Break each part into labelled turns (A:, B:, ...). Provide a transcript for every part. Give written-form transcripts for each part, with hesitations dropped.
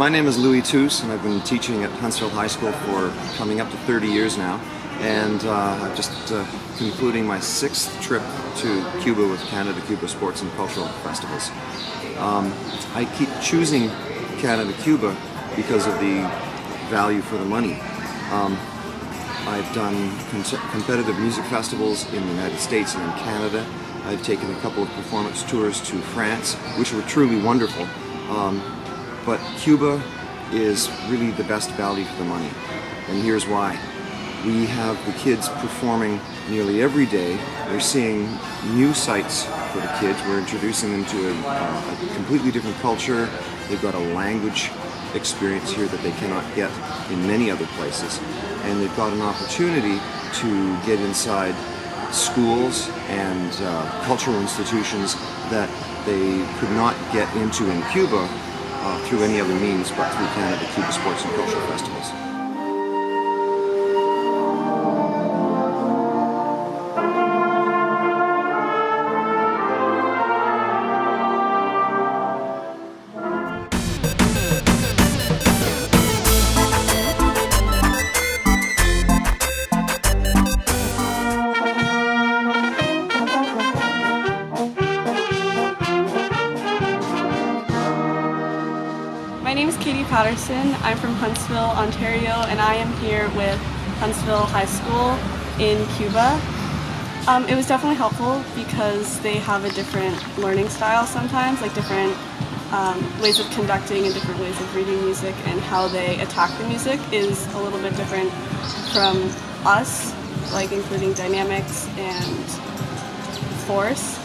A: My name is Louis Toos, and I've been teaching at Huntsville High School for coming up to 30 years now. And I'm just concluding my 6th trip to Cuba with Canada-Cuba Sports and Cultural Festivals. I keep choosing Canada-Cuba because of the value for the money. I've done competitive music festivals in the United States and in Canada. I've taken a couple of performance tours to France, which were truly wonderful. But Cuba is really the best value for the money, and here's why. We have the kids performing nearly every day. They're seeing new sights for the kids. We're introducing them to a completely different culture. They've got a language experience here that they cannot get in many other places. And they've got an opportunity to get inside schools and cultural institutions that they could not get into in Cuba through any other means but through Canada-Cuba Sports and Cultural Festivals.
B: My name is Katie Patterson. I'm from Huntsville, Ontario, and I am here with Huntsville High School in Cuba. It was definitely helpful because they have a different learning style sometimes, like different ways of conducting and different ways of reading music, and how they attack the music is a little bit different from us, like including dynamics and force.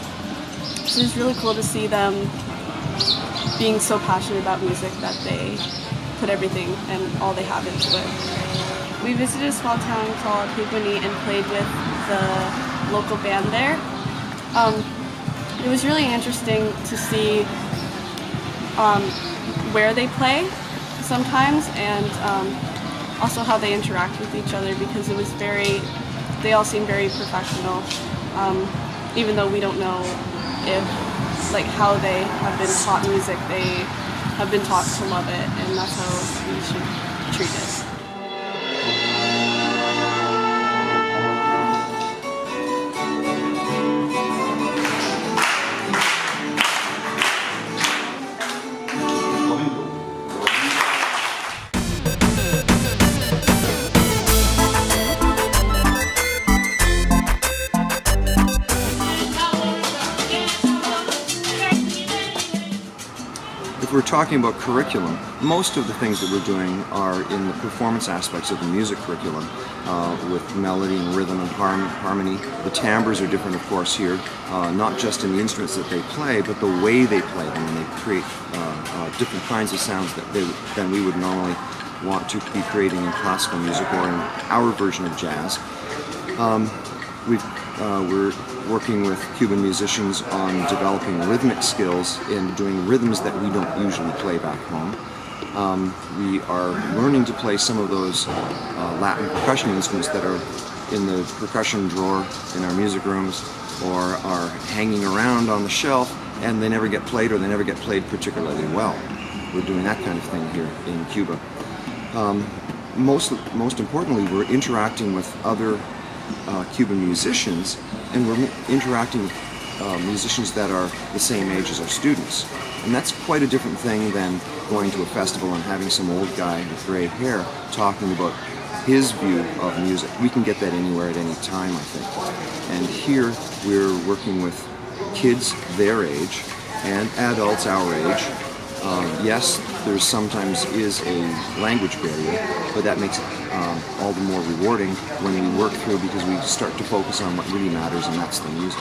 B: So it's really cool to see them being so passionate about music that they put everything and all they have into it. We visited a small town called Cuba and played with the local band there. It was really interesting to see where they play sometimes, and also how they interact with each other, because it was they all seem very professional, even though we don't know how they have been taught music. They have been taught to love it, and that's how we should treat it.
A: If we're talking about curriculum, most of the things that we're doing are in the performance aspects of the music curriculum, with melody and rhythm and harmony. The timbres are different, of course, here, not just in the instruments that they play, but the way they play them, and they create different kinds of sounds than we would normally want to be creating in classical music or in our version of jazz. We're working with Cuban musicians on developing rhythmic skills in doing rhythms that we don't usually play back home. We are learning to play some of those Latin percussion instruments that are in the percussion drawer in our music rooms, or are hanging around on the shelf and they never get played, or they never get played particularly well. We're doing that kind of thing here in Cuba. Most importantly, we're interacting with other Cuban musicians, and we're interacting with musicians that are the same age as our students. And that's quite a different thing than going to a festival and having some old guy with gray hair talking about his view of music. We can get that anywhere at any time, I think. And here we're working with kids their age and adults our age. Yes, there sometimes is a language barrier, but that makes it all the more rewarding when we work through, because we start to focus on what really matters, and that's the music.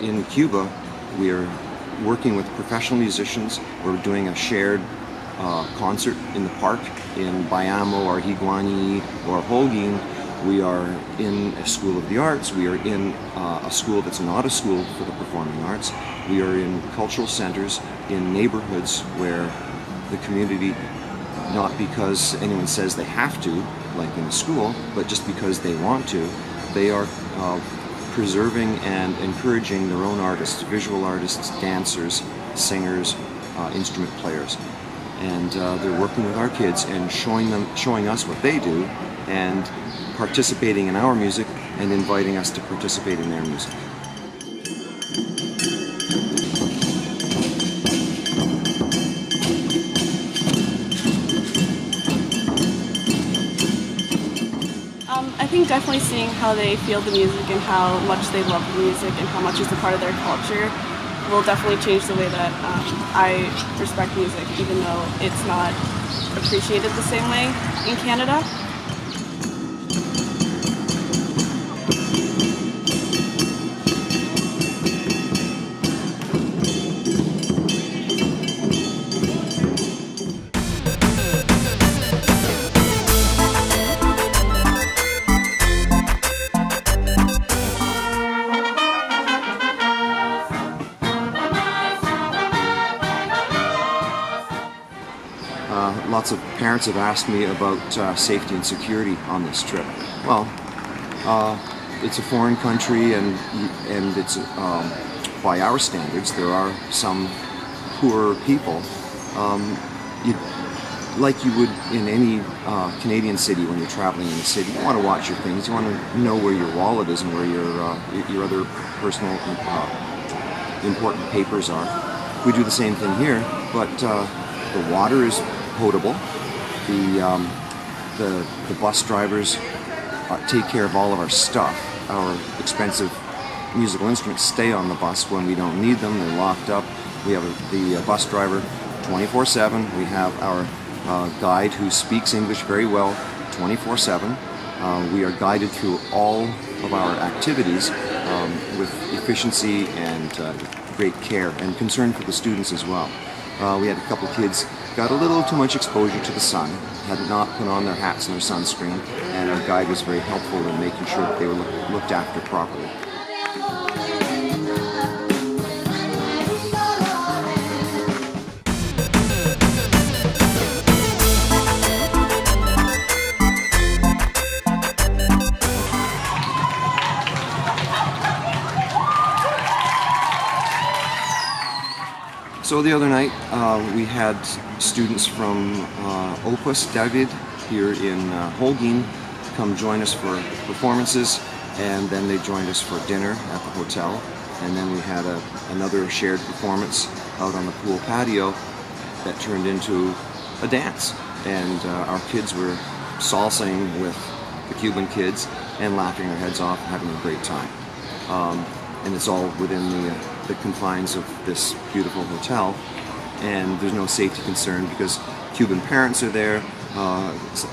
A: In Cuba, we are working with professional musicians. We're doing a shared concert in the park in Bayamo or Higuani or Holguin, We are in a school of the arts. We are in a school that's not a school for the performing arts. We are in cultural centers, in neighborhoods where the community, not because anyone says they have to, like in a school, but just because they want to, they are preserving and encouraging their own artists, visual artists, dancers, singers, instrument players. And they're working with our kids and showing us what they do, and participating in our music and inviting us to participate in their music.
B: I think definitely seeing how they feel the music and how much they love the music and how much it's a part of their culture will definitely change the way that I respect music, even though it's not appreciated the same way in Canada.
A: Lots of parents have asked me about safety and security on this trip. Well, it's a foreign country, and it's by our standards, there are some poorer people. Like you would in any Canadian city when you're traveling in the city, you want to watch your things. You want to know where your wallet is and where your other personal important papers are. We do the same thing here, but the water is potable. The bus drivers take care of all of our stuff. Our expensive musical instruments stay on the bus when we don't need them. They're locked up. We have the bus driver 24/7. We have our guide who speaks English very well 24/7. We are guided through all of our activities with efficiency and great care and concern for the students as well. We had a couple of kids got a little too much exposure to the sun, had not put on their hats and their sunscreen, and our guide was very helpful in making sure that they were looked after properly. So the other night we had students from Opus David here in Holguin come join us for performances, and then they joined us for dinner at the hotel, and then we had another shared performance out on the pool patio that turned into a dance, and our kids were salsaing with the Cuban kids and laughing their heads off and having a great time. And it's all within the confines of this beautiful hotel, and there's no safety concern because Cuban parents are there,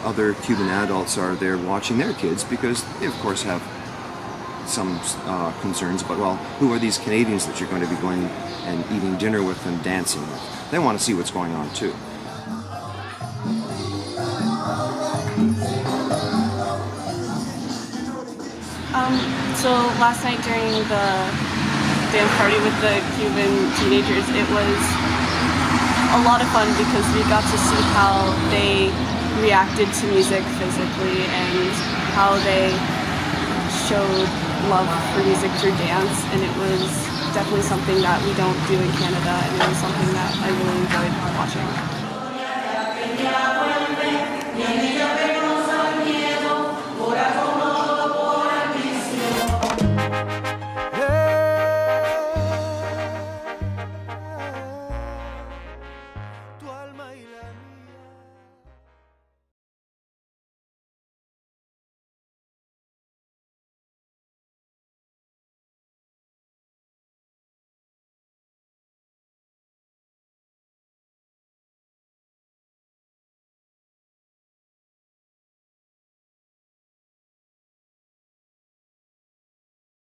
A: other Cuban adults are there watching their kids because they of course have some concerns about, well, who are these Canadians that you're going to be going and eating dinner with and dancing with? They want to see what's going on too.
B: So last night during the dance party with the Cuban teenagers, it was a lot of fun because we got to see how they reacted to music physically and how they showed love for music through dance, and it was definitely something that we don't do in Canada, and it was something that I really enjoyed watching.